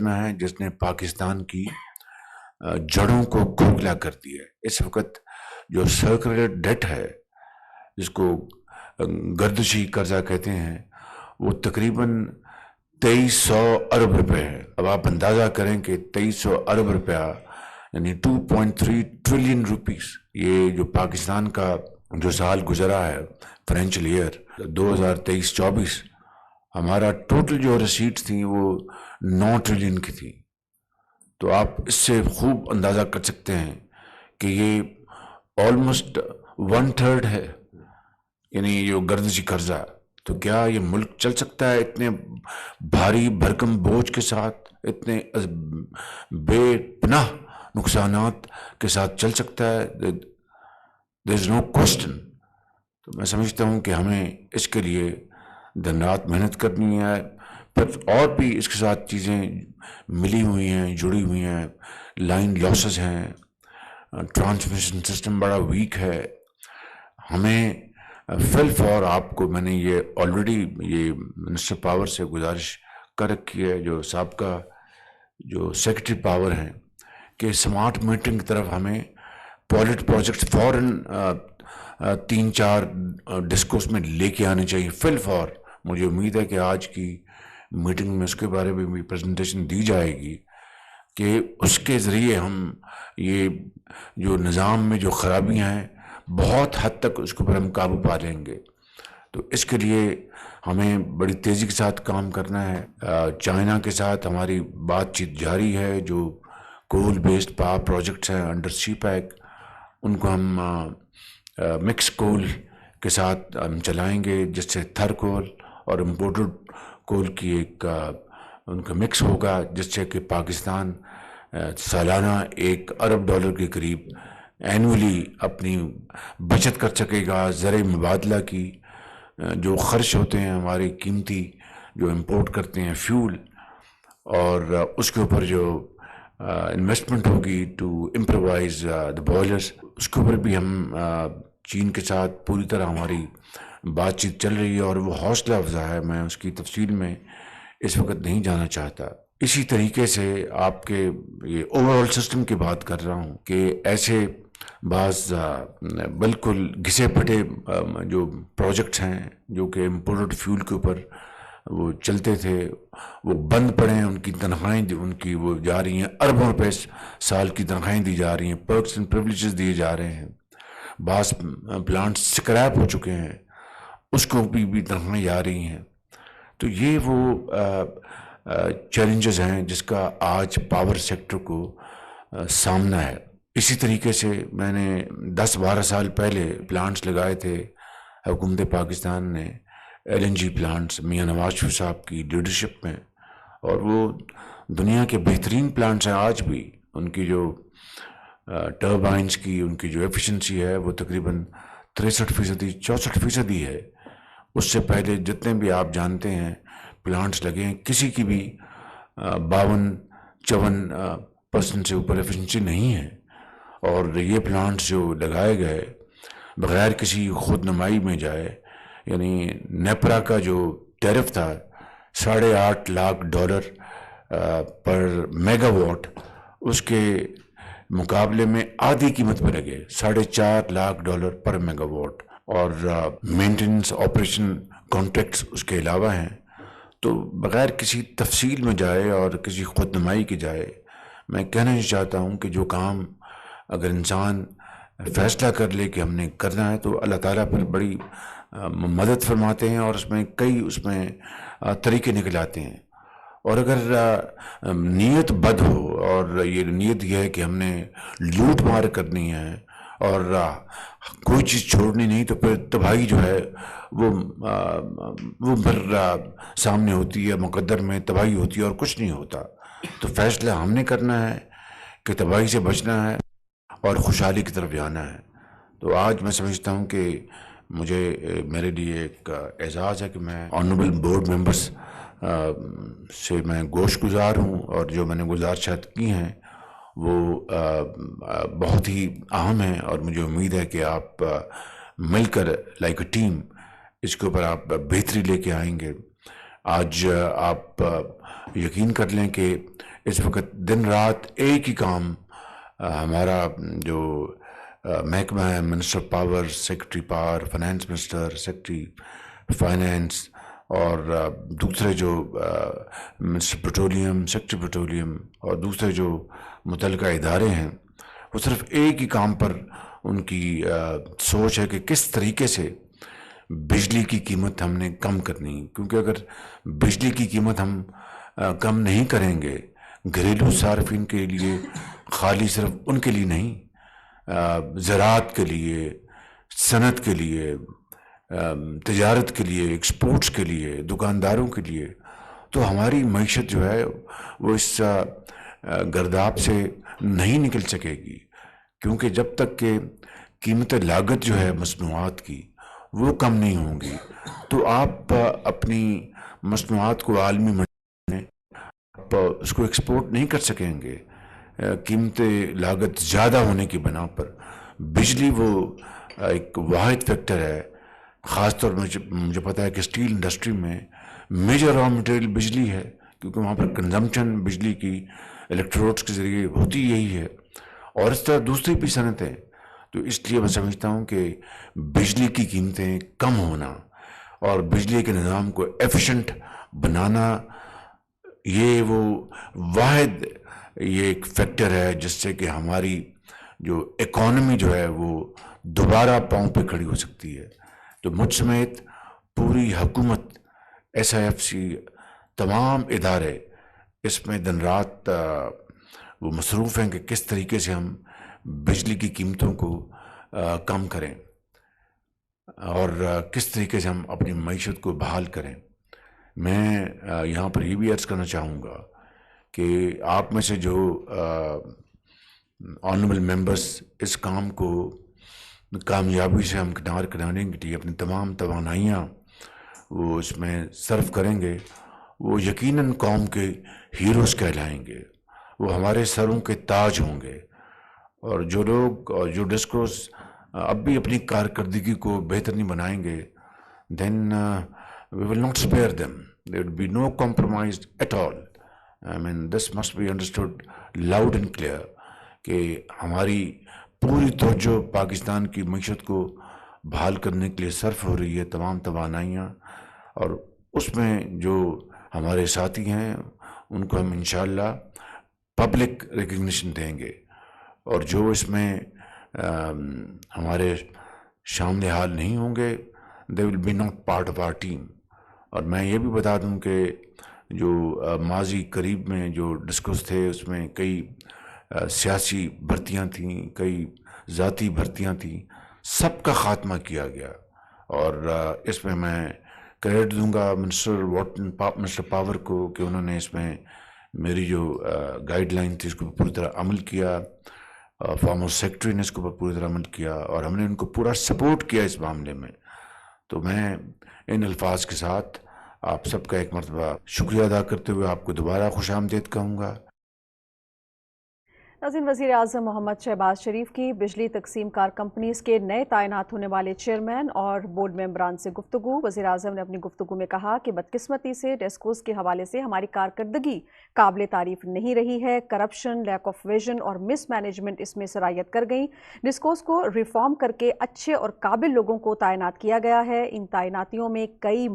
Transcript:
میں ہے جس نے پاکستان کی جڑوں کو کھوکھلا کر دیا ہے۔ اس وقت جو سرکولر ڈیٹ ہے جس کو گردشی قرضہ کہتے ہیں وہ تقریباً 2300 ارب روپے ہے۔ اب آپ اندازہ کریں کہ 2300 ارب روپیہ یعنی 2.3 ٹریلین روپیز، یہ جو پاکستان کا جو سال گزرا ہے فائنینشیل ایئر 2023-24، ہمارا ٹوٹل جو ریسیٹس تھیں وہ 9 ٹریلین کی تھی۔ تو آپ اس سے خوب اندازہ کر سکتے ہیں کہ یہ آلموسٹ 1/3 ہے، یعنی جو گردشی قرضہ۔ تو کیا یہ ملک چل سکتا ہے اتنے بھاری بھرکم بوجھ کے ساتھ، اتنے بے پناہ نقصانات کے ساتھ چل سکتا ہے؟ there is no question۔ تو میں سمجھتا ہوں کہ ہمیں اس کے لیے دن رات محنت کرنی ہے۔ پھر اور بھی اس کے ساتھ چیزیں ملی ہوئی ہیں، جڑی ہوئی ہیں، لائن لاسز ہیں، ٹرانسمیشن سسٹم بڑا ویک ہے۔ ہمیں فی الفور آپ کو میں نے یہ آلریڈی یہ منسٹر پاور سے گزارش کر رکھی ہے، جو سابقہ جو سیکرٹری پاور ہیں، کہ سمارٹ میٹرنگ کی طرف ہمیں پائلٹ پروجیکٹس فوراً 3-4 ڈسکوس میں لے کے آنے چاہیے فی الفور۔ مجھے امید ہے کہ آج کی میٹنگ میں اس کے بارے میں بھی پریزنٹیشن دی جائے گی کہ اس کے ذریعے ہم یہ جو نظام میں جو خرابیاں ہیں بہت حد تک اس کے اوپر ہم قابو پا لیں گے۔ تو اس کے لیے ہمیں بڑی تیزی کے ساتھ کام کرنا ہے۔ چائنا کے ساتھ ہماری بات چیت جاری ہے، جو کول بیسڈ پاور پروجیکٹس ہیں انڈر سی پیک، ان کو ہم مکس کول کے ساتھ ہم چلائیں گے، جس سے تھر کول اور امپورٹڈ کول کی ایک ان کا مکس ہوگا، جس سے کہ پاکستان سالانہ $1 ارب کے قریب اینولی اپنی بچت کر سکے گا۔ زرعی مبادلہ کی جو خرچ ہوتے ہیں ہمارے قیمتی جو امپورٹ کرتے ہیں فیول، اور اس کے اوپر جو انویسٹمنٹ ہوگی ٹو امپرووائز دا بوائلرس، اس کے اوپر بھی ہم چین کے ساتھ پوری طرح ہماری بات چیت چل رہی ہے، اور وہ حوصلہ افزا ہے۔ میں اس کی تفصیل میں اس وقت نہیں جانا چاہتا۔ اسی طریقے سے آپ کے یہ اوور آل سسٹم کی بات کر رہا ہوں کہ ایسے بعض بالکل گھسے پٹے جو پروجیکٹس ہیں جو کہ امپورٹڈ فیول کے اوپر وہ چلتے تھے، وہ بند پڑے ہیں۔ ان کی تنخواہیں ان کی وہ جا رہی ہیں، اربوں روپے سال کی تنخواہیں دی جا رہی ہیں، پرکس اینڈ پریولیجز دیے جا رہے ہیں۔ بعض پلانٹ سکریپ ہو چکے ہیں، اس کو بھی تنخواہیں جا رہی ہیں۔ تو یہ وہ چیلنجز ہیں جس کا آج پاور سیکٹر کو سامنا ہے۔ اسی طریقے سے میں نے 10-12 سال پہلے پلانٹس لگائے تھے حکومت پاکستان نے، LNG پلانٹس میاں نواز شریف صاحب کی لیڈرشپ میں، اور وہ دنیا کے بہترین پلانٹس ہیں آج بھی۔ ان کی جو ٹربائنس کی ان کی جو ایفیشنسی ہے وہ تقریباً 63%، 64% ہے۔ اس سے پہلے جتنے بھی آپ جانتے ہیں پلانٹس لگے ہیں، کسی کی بھی 52-54% سے اوپر ایفیشنسی نہیں ہے۔ اور یہ پلانٹس جو لگائے گئے بغیر کسی خود نمائی میں جائے، یعنی نیپرا کا جو ٹیرف تھا $8.5 لاکھ پر میگا واٹ، اس کے مقابلے میں آدھی قیمت پہ لگے $4.5 لاکھ پر میگا واٹ، اور مینٹیننس آپریشن کانٹریکٹس اس کے علاوہ ہیں۔ تو بغیر کسی تفصیل میں جائے اور کسی خود نمائی کی جائے، میں کہنا چاہتا ہوں کہ جو کام اگر انسان فیصلہ کر لے کہ ہم نے کرنا ہے تو اللہ تعالیٰ پر بڑی مدد فرماتے ہیں، اور اس میں کئی طریقے نکل آتے ہیں۔ اور اگر نیت بد ہو، اور یہ نیت یہ ہے کہ ہم نے لوٹ مار کرنی ہے اور کوئی چیز چھوڑنی نہیں، تو پھر تباہی جو ہے وہ پھر سامنے ہوتی ہے، مقدر میں تباہی ہوتی ہے اور کچھ نہیں ہوتا۔ تو فیصلہ ہم نے کرنا ہے کہ تباہی سے بچنا ہے اور خوشحالی کی طرف جانا ہے۔ تو آج میں سمجھتا ہوں کہ میرے لیے ایک اعزاز ہے کہ میں آنریبل بورڈ ممبرس سے میں گوش گزار ہوں، اور جو میں نے گزارشات کی ہیں وہ بہت ہی اہم ہیں، اور مجھے امید ہے کہ آپ مل کر لائک اے ٹیم اس کے اوپر آپ بہتری لے کے آئیں گے۔ آج آپ یقین کر لیں کہ اس وقت دن رات ایک ہی کام ہمارا جو محکمہ ہے، minister power, secretary power, finance minister, secretary finance, اور دوسرے جو منسٹر پیٹرولیم، سیکرٹری پیٹرولیم، اور دوسرے جو متعلقہ ادارے ہیں، وہ صرف ایک ہی کام پر ان کی سوچ ہے کہ کس طریقے سے بجلی کی قیمت ہم نے کم کرنی، کیونکہ اگر بجلی کی قیمت ہم کم نہیں کریں گے گھریلو صارفین کے لیے، خالی صرف ان کے لیے نہیں، زراعت کے لیے، صنعت کے لیے، تجارت کے لیے، ایکسپورٹس کے لیے، دکانداروں کے لیے، تو ہماری معیشت جو ہے وہ اس گرداب سے نہیں نکل سکے گی، کیونکہ جب تک کہ قیمت لاگت جو ہے مصنوعات کی وہ کم نہیں ہوں گی تو آپ اپنی مصنوعات کو عالمی منڈی میں آپ اس کو ایکسپورٹ نہیں کر سکیں گے۔ قیمت لاگت زیادہ ہونے کی بنا پر بجلی وہ ایک واحد فیکٹر ہے، خاص طور مجھے پتا ہے کہ اسٹیل انڈسٹری میں میجر را مٹیریل بجلی ہے، کیونکہ وہاں پر کنزمپشن بجلی کی الیکٹروڈس کے ذریعے ہوتی یہی ہے، اور اس طرح دوسری بھی صنعتیں۔ تو اس لیے میں سمجھتا ہوں کہ بجلی کی قیمتیں کم ہونا اور بجلی کے نظام کو ایفیشنٹ بنانا، یہ وہ واحد یہ ایک فیکٹر ہے جس سے کہ ہماری جو اکانومی جو ہے وہ دوبارہ پاؤں پہ کھڑی ہو سکتی ہے۔ تو مجھ سمیت پوری حکومت، ایس آئی ایف سی، تمام ادارے اس میں دن رات وہ مصروف ہیں کہ کس طریقے سے ہم بجلی کی قیمتوں کو کم کریں اور کس طریقے سے ہم اپنی معیشت کو بحال کریں۔ میں یہاں پر یہ بھی عرض کرنا چاہوں گا کہ آپ میں سے جو آنریبل ممبرس اس کام کو کامیابی سے ہم کرانے کے لیے اپنی تمام توانائیاں وہ اس میں صرف کریں گے، وہ یقیناً قوم کے ہیروز کہلائیں گے، وہ ہمارے سروں کے تاج ہوں گے، اور جو لوگ جو ڈسکورس اب بھی اپنی کارکردگی کو بہتر نہیں بنائیں گے، then we will not spare them. There will be no compromise at all. I mean, this must be understood loud and clear کہ ہماری پوری توجہ پاکستان کی معیشت کو بحال کرنے کے لیے صرف ہو رہی ہے، تمام توانائیاں، اور اس میں جو ہمارے ساتھی ہیں ان کو ہم انشاءاللہ پبلک ریکگنیشن دیں گے، اور جو اس میں ہمارے شامل حال نہیں ہوں گے they will be not part of our team۔ اور میں یہ بھی بتا دوں کہ جو ماضی قریب میں جو ڈسکس تھے اس میں کئی سیاسی بھرتیاں تھیں، کئی ذاتی بھرتیاں تھیں، سب کا خاتمہ کیا گیا، اور اس میں کریڈٹ دوں گا منسٹر پاور کو کہ انہوں نے اس میں میری جو گائیڈ لائن تھی اس کو پوری طرح عمل کیا، فارمر سیکرٹری نے اس کو پوری طرح عمل کیا، اور ہم نے ان کو پورا سپورٹ کیا اس معاملے میں۔ تو میں ان الفاظ کے ساتھ آپ سب کا ایک مرتبہ شکریہ ادا کرتے ہوئے آپ کو دوبارہ خوش آمدید کہوں گا۔ ناظرین، وزیر اعظم محمد شہباز شریف کی بجلی تقسیم کار کمپنیز کے نئے تعینات ہونے والے چیئرمین اور بورڈ ممبران سے گفتگو۔ وزیر اعظم نے اپنی گفتگو میں کہا کہ بدقسمتی سے ڈیسکوز کے حوالے سے ہماری کارکردگی قابل تعریف نہیں رہی ہے، کرپشن، لیک آف ویژن اور مس مینجمنٹ اس میں سرایت کر گئیں۔ ڈسکوز کو ریفارم کر کے اچھے اور قابل لوگوں کو تعینات کیا گیا ہے۔ ان تعیناتیوں میں کئی